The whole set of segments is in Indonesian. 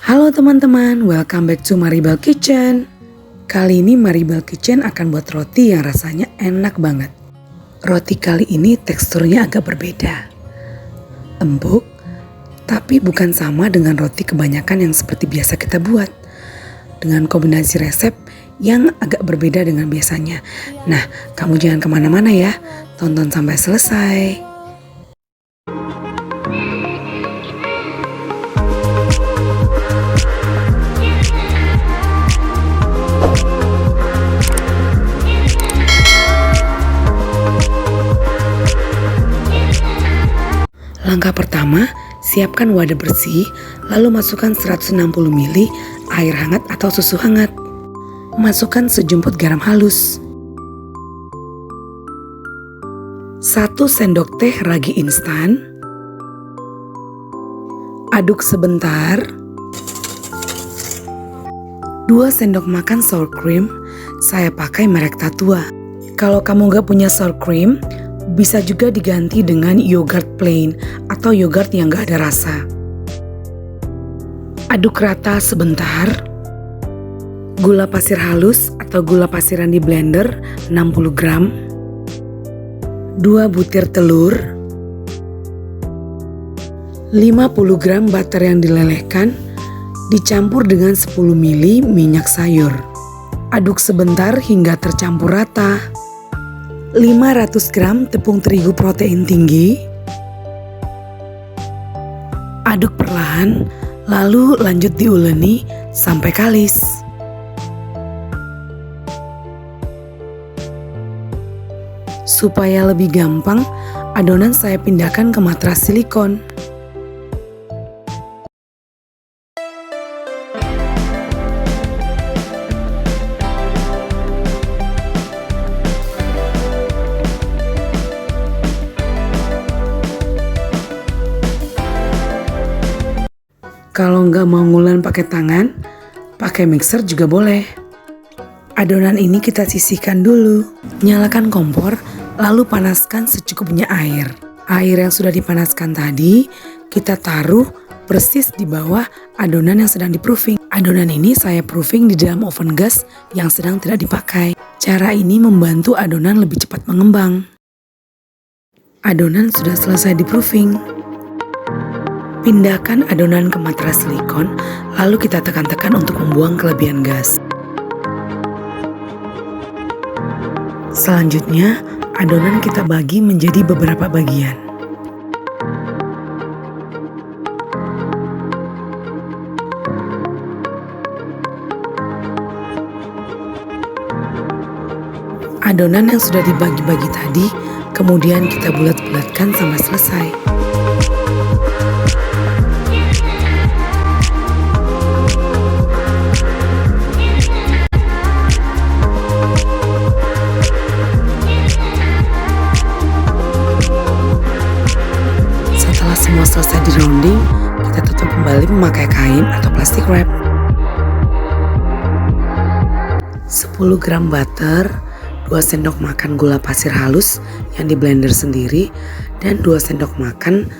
Halo teman-teman, welcome back to Maribel Kitchen. Kali ini Maribel Kitchen akan buat roti yang rasanya enak banget. Roti kali ini teksturnya agak berbeda. Empuk, tapi bukan sama dengan roti kebanyakan yang seperti biasa kita buat. Dengan kombinasi resep yang agak berbeda dengan biasanya. Nah, kamu jangan kemana-mana ya, tonton sampai selesai. Langkah pertama, siapkan wadah bersih, lalu masukkan 160 ml air hangat atau susu hangat. Masukkan sejumput garam halus. 1 sendok teh ragi instan. Aduk sebentar. 2 sendok makan sour cream, saya pakai merek Tatua. Kalau kamu gak punya sour cream, bisa juga diganti dengan yogurt plain atau yogurt yang gak ada rasa. Aduk rata sebentar. Gula pasir halus atau gula pasiran di blender 60 gram. 2 butir telur. 50 gram butter yang dilelehkan, dicampur dengan 10 ml minyak sayur. Aduk sebentar hingga tercampur rata. 500 gram tepung terigu protein tinggi. Aduk perlahan, lalu lanjut diuleni sampai kalis. Supaya lebih gampang, adonan saya pindahkan ke matras silikon. Kalau nggak mau ngulen pakai tangan, pakai mixer juga boleh. Adonan ini kita sisihkan dulu. Nyalakan kompor, lalu panaskan secukupnya air. Air yang sudah dipanaskan tadi, kita taruh persis di bawah adonan yang sedang di-proofing. Adonan ini saya proofing di dalam oven gas yang sedang tidak dipakai. Cara ini membantu adonan lebih cepat mengembang. Adonan sudah selesai di-proofing. Pindahkan adonan ke matras silikon, lalu kita tekan-tekan untuk membuang kelebihan gas. Selanjutnya, adonan kita bagi menjadi beberapa bagian. Adonan yang sudah dibagi-bagi tadi, kemudian kita bulat-bulatkan sampai selesai. Semua selesai di rounding, kita tutup kembali memakai kain atau plastik wrap. 10 gram butter, 2 sendok makan gula pasir halus yang di blender sendiri, dan 2 sendok makan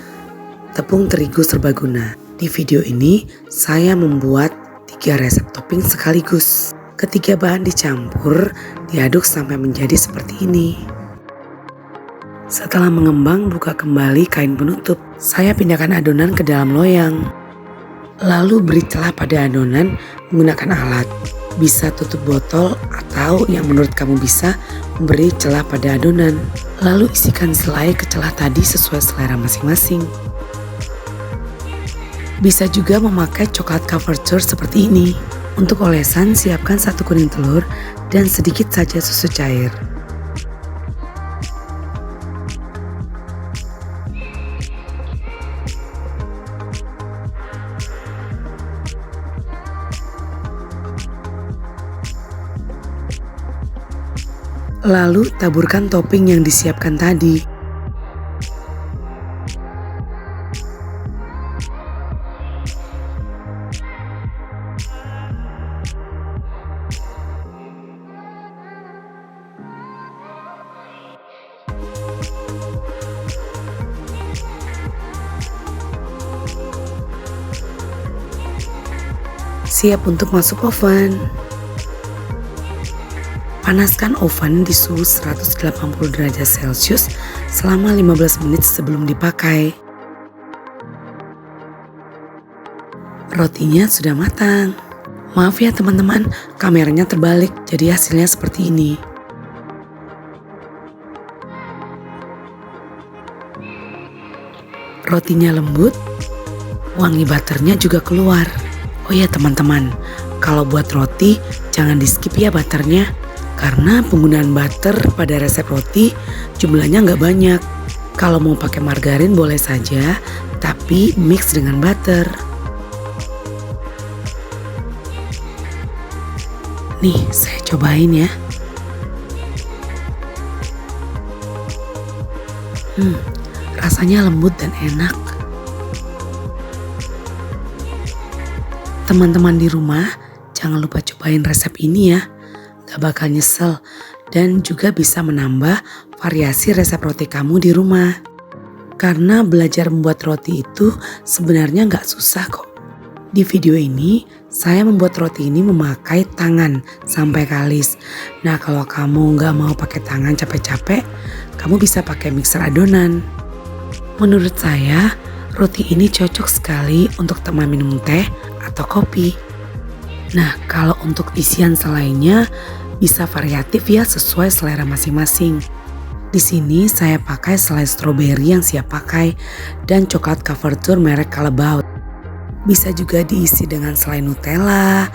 tepung terigu serbaguna. Di video ini saya membuat 3 resep topping sekaligus. Ketiga bahan dicampur, diaduk sampai menjadi seperti ini. Setelah mengembang, buka kembali kain penutup. Saya pindahkan adonan ke dalam loyang. Lalu beri celah pada adonan menggunakan alat. Bisa tutup botol atau yang menurut kamu bisa memberi celah pada adonan. Lalu isikan selai ke celah tadi sesuai selera masing-masing. Bisa juga memakai coklat couverture seperti ini. Untuk olesan, siapkan 1 kuning telur dan sedikit saja susu cair. Lalu taburkan topping yang disiapkan tadi. Siap untuk masuk oven. Panaskan oven di suhu 180 derajat Celcius selama 15 menit sebelum dipakai. Rotinya sudah matang. Maaf ya teman-teman, kameranya terbalik jadi hasilnya seperti ini. Rotinya lembut, wangi butternya juga keluar. Oh ya teman-teman, kalau buat roti jangan di skip ya butternya. Karena penggunaan butter pada resep roti jumlahnya nggak banyak. Kalau mau pakai margarin boleh saja, tapi mix dengan butter. Nih, saya cobain ya. Rasanya lembut dan enak. Teman-teman di rumah, jangan lupa cobain resep ini ya. Gak bakal nyesel dan juga bisa menambah variasi resep roti kamu di rumah. Karena belajar membuat roti itu sebenarnya gak susah kok. Di video ini saya membuat roti ini memakai tangan sampai kalis. Nah kalau kamu gak mau pakai tangan capek-capek, kamu bisa pakai mixer adonan. Menurut saya roti ini cocok sekali untuk teman minum teh atau kopi. Nah kalau untuk isian selainnya bisa variatif ya sesuai selera masing-masing. Di sini saya pakai selai stroberi yang siap pakai dan coklat couverture merek Callebaut. Bisa juga diisi dengan selai Nutella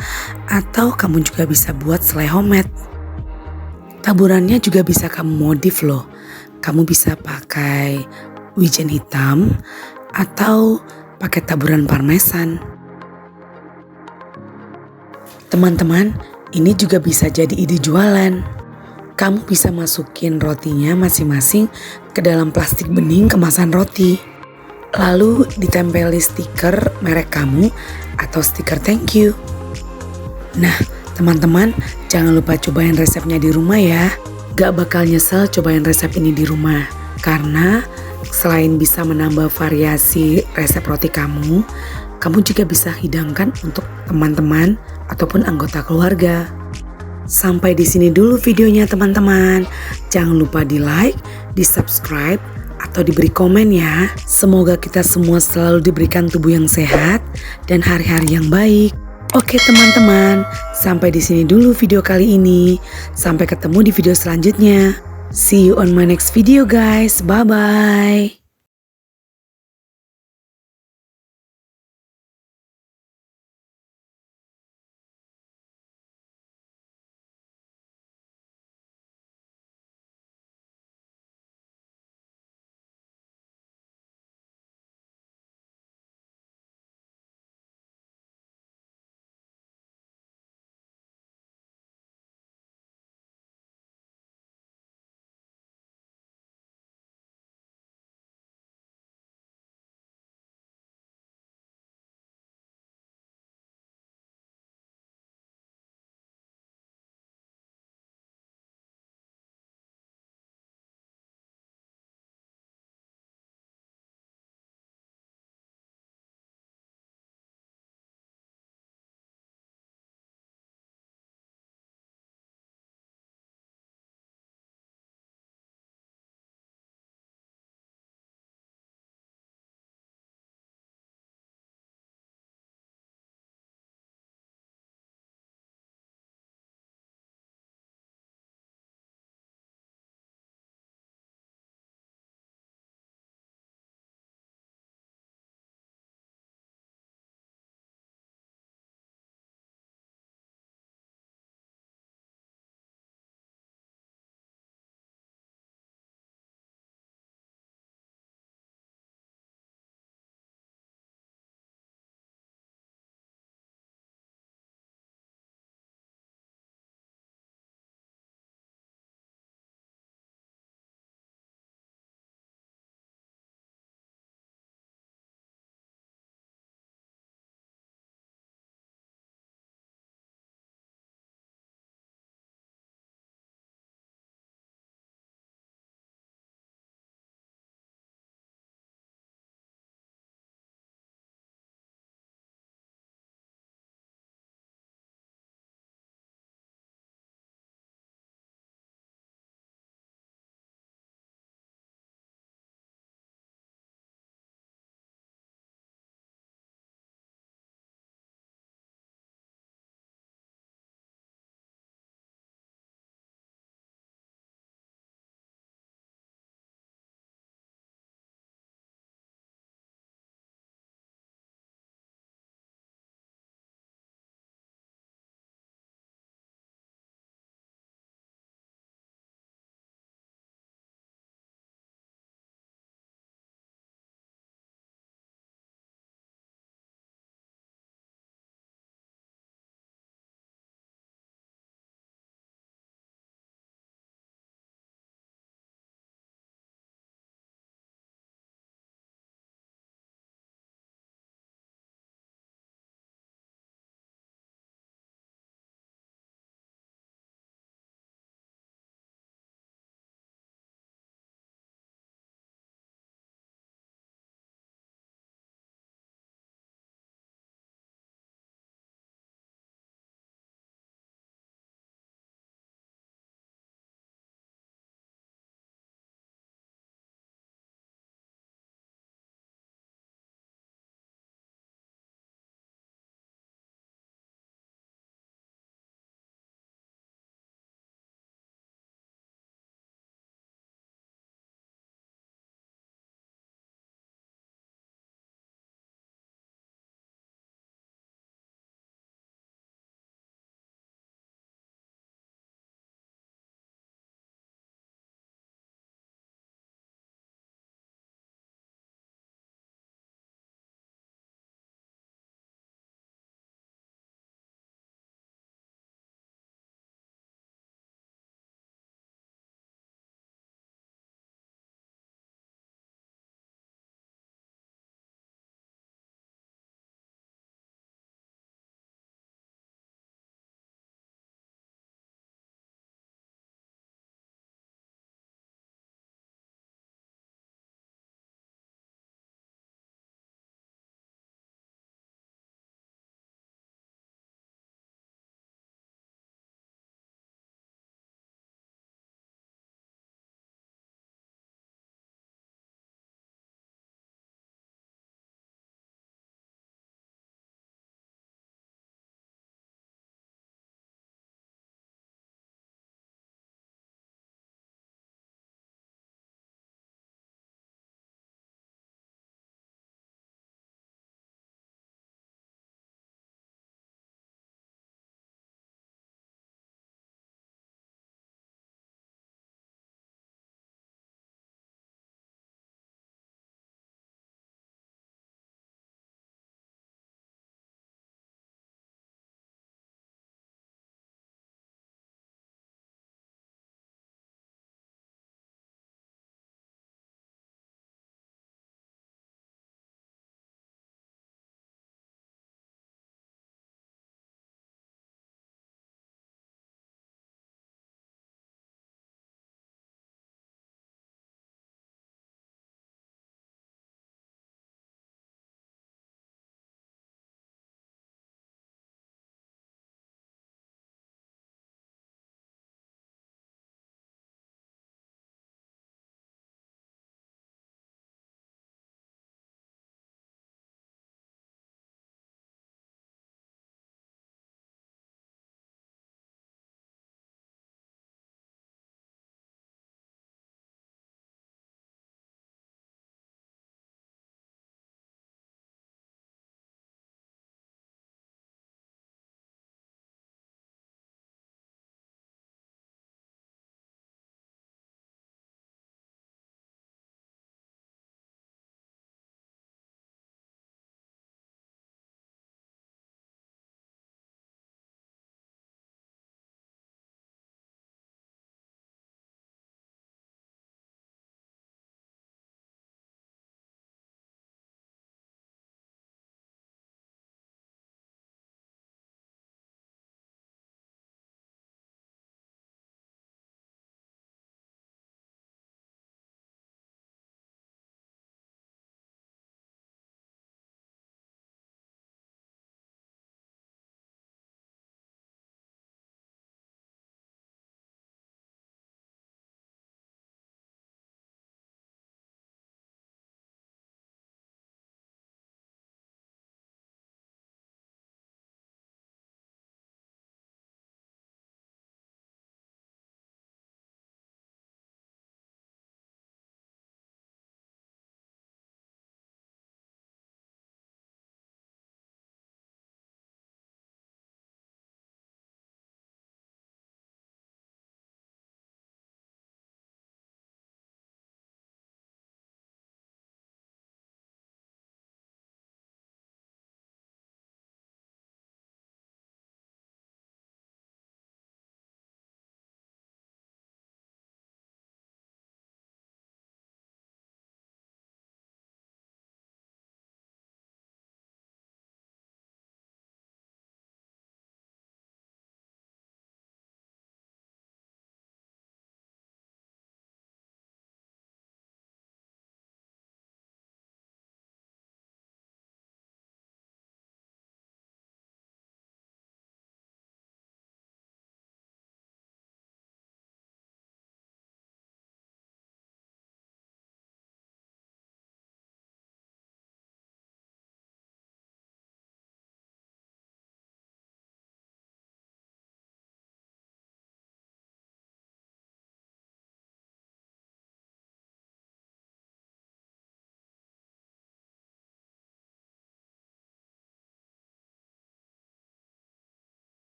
atau kamu juga bisa buat selai homemade. Taburannya juga bisa kamu modif loh. Kamu bisa pakai wijen hitam atau pakai taburan parmesan. Teman-teman, ini juga bisa jadi ide jualan. Kamu bisa masukin rotinya masing-masing ke dalam plastik bening kemasan roti. Lalu ditempeli stiker merek kamu atau stiker thank you. Nah, teman-teman jangan lupa cobain resepnya di rumah ya. Gak bakal nyesel cobain resep ini di rumah. Karena selain bisa menambah variasi resep roti kamu juga bisa hidangkan untuk teman-teman ataupun anggota keluarga. Sampai di sini dulu videonya teman-teman. Jangan lupa di like, di subscribe, atau diberi komen ya. Semoga kita semua selalu diberikan tubuh yang sehat dan hari-hari yang baik. Oke teman-teman, sampai di sini dulu video kali ini. Sampai ketemu di video selanjutnya. See you on my next video guys. Bye-bye.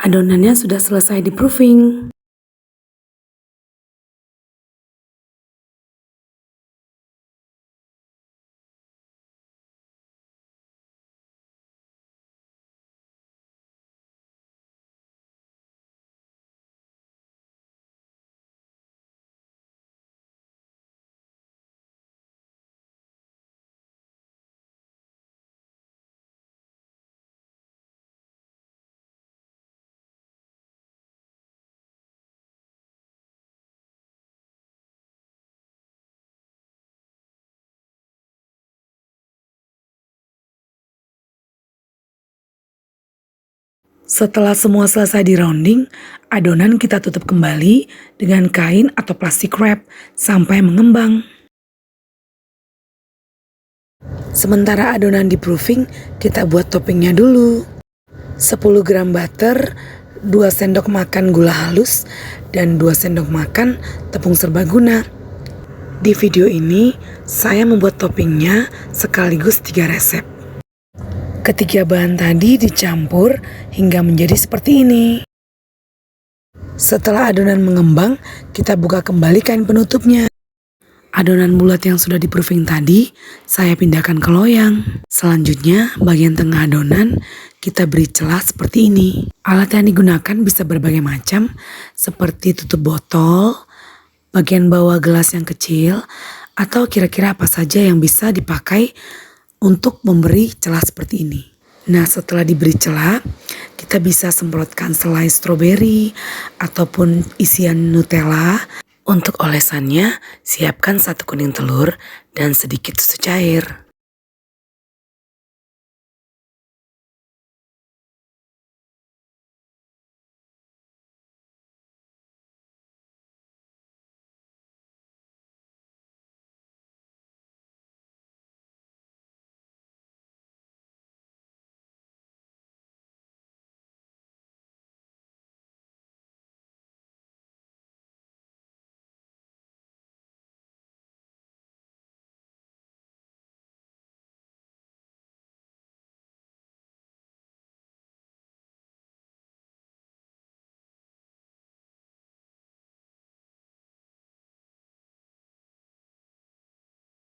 Adonannya sudah selesai di proofing. Setelah semua selesai di rounding, adonan kita tutup kembali dengan kain atau plastik wrap sampai mengembang. Sementara adonan di proofing, kita buat toppingnya dulu. 10 gram butter, 2 sendok makan gula halus, dan 2 sendok makan tepung serbaguna. Di video ini, saya membuat toppingnya sekaligus 3 resep. Ketiga bahan tadi dicampur hingga menjadi seperti ini. Setelah adonan mengembang, kita buka kembali kain penutupnya. Adonan bulat yang sudah di proofing tadi, saya pindahkan ke loyang. Selanjutnya, bagian tengah adonan kita beri celah seperti ini. Alat yang digunakan bisa berbagai macam, seperti tutup botol, bagian bawah gelas yang kecil, atau kira-kira apa saja yang bisa dipakai untuk memberi celah seperti ini. Nah, setelah diberi celah, kita bisa semprotkan selai stroberi ataupun isian Nutella. Untuk olesannya, siapkan 1 kuning telur dan sedikit susu cair.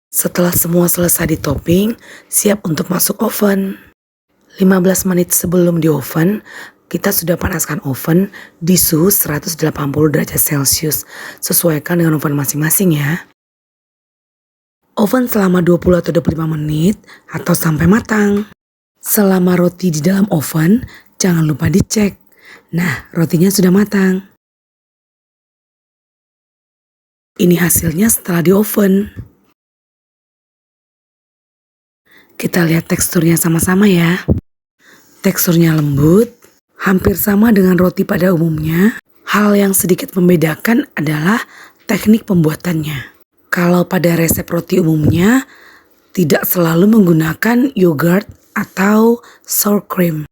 Setelah semua selesai di topping, siap untuk masuk oven. 15 menit sebelum di oven, kita sudah panaskan oven di suhu 180 derajat Celcius. Sesuaikan dengan oven masing-masing ya. Oven selama 20 atau 25 menit atau sampai matang. Selama roti di dalam oven, jangan lupa dicek. Nah, rotinya sudah matang. Ini hasilnya setelah di oven. Kita lihat teksturnya sama-sama ya. Teksturnya lembut, hampir sama dengan roti pada umumnya. Hal yang sedikit membedakan adalah teknik pembuatannya. Kalau pada resep roti umumnya, tidak selalu menggunakan yogurt atau sour cream.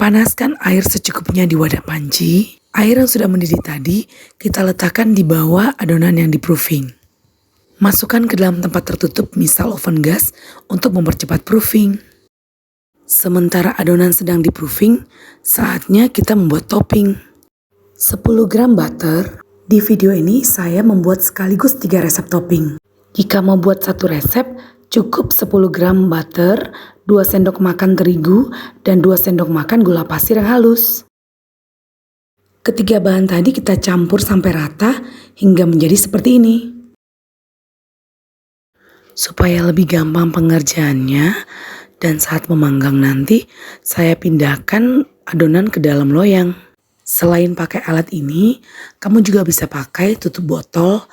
Panaskan air secukupnya di wadah panci. Air yang sudah mendidih tadi kita letakkan di bawah adonan yang di proofing. Masukkan ke dalam tempat tertutup misal oven gas untuk mempercepat proofing. Sementara adonan sedang di proofing, saatnya kita membuat topping. 10 gram butter. Di video ini saya membuat sekaligus 3 resep topping. Jika mau buat satu resep, cukup 10 gram butter, 2 sendok makan terigu, dan 2 sendok makan gula pasir yang halus. Ketiga bahan tadi kita campur sampai rata hingga menjadi seperti ini. Supaya lebih gampang pengerjaannya, Dan saat memanggang nanti, saya pindahkan adonan ke dalam loyang. Selain pakai alat ini, kamu juga bisa pakai tutup botol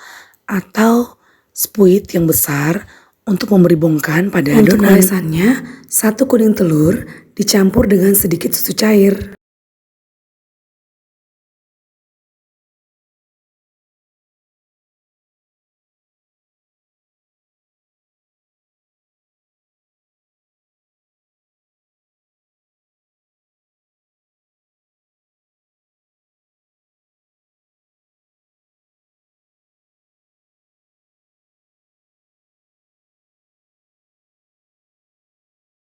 atau spuit yang besar untuk memberi bongkahan pada adonan. Untuk olesannya, 1 kuning telur dicampur dengan sedikit susu cair.